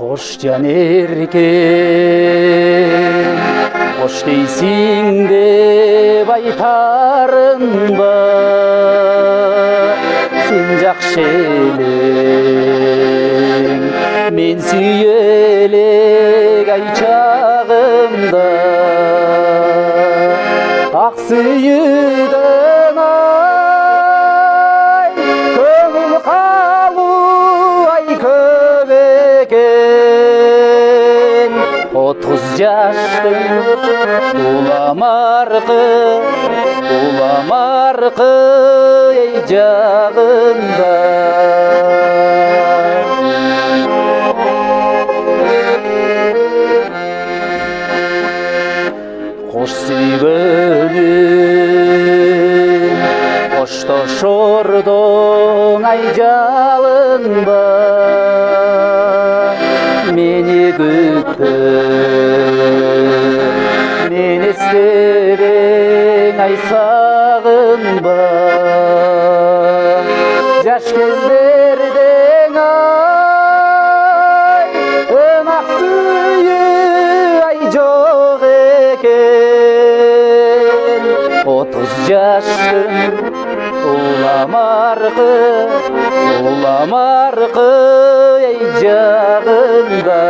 Qo'sh jon erken, qo'sh deysin deb aytarım бар. Sen жақшы елең, мен сүйелек ай чағымда. Ақ сүйдің ай, көңіл қалу ай көп екен. 30 жаштың уламарқы ей жағында. Қош сүйгенім, қошташырдың ай жалында. Мені күттің, мен естедің ай сағынба. Жаш кездердің ай, ынақ сүйі ай жоқ екен. 30 жаштың уламарқы ей жағында.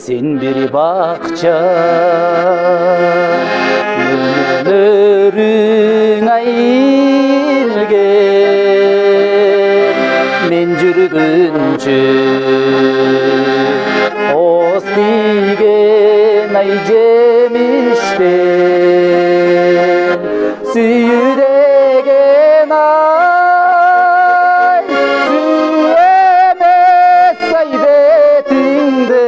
Sen bir бақча, өмірің айылген. Мен жүргінші ос тиген ай жеміштен. Сүйі деген ай, сүйемес ай бетіңден.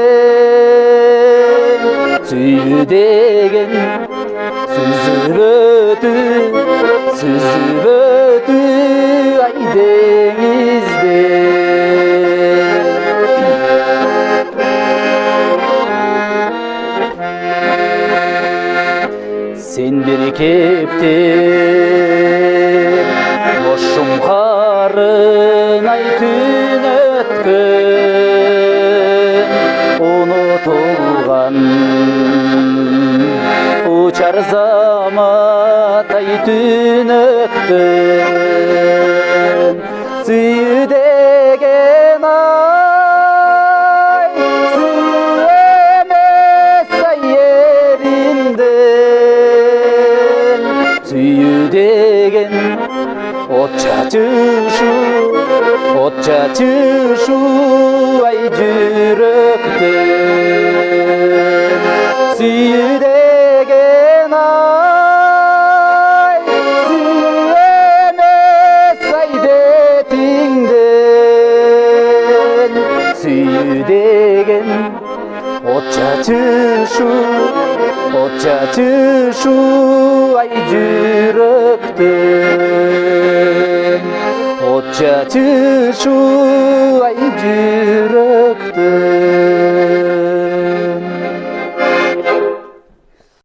Сүйі деген сүзіп өту ай деңізден. Sen bir kептен, бош шұңқарын ай түн өткен. Ұнытылған учар замат ай түн өктен. Сүйі деген ай, сүйемес ай ерінден. Сүйі деген от чачышу ай жүректен. Сүйі деген ай, сүйемес ай бетіңден. Сүйі деген от чачышу ай жүректен. От чачышу ай жүректен.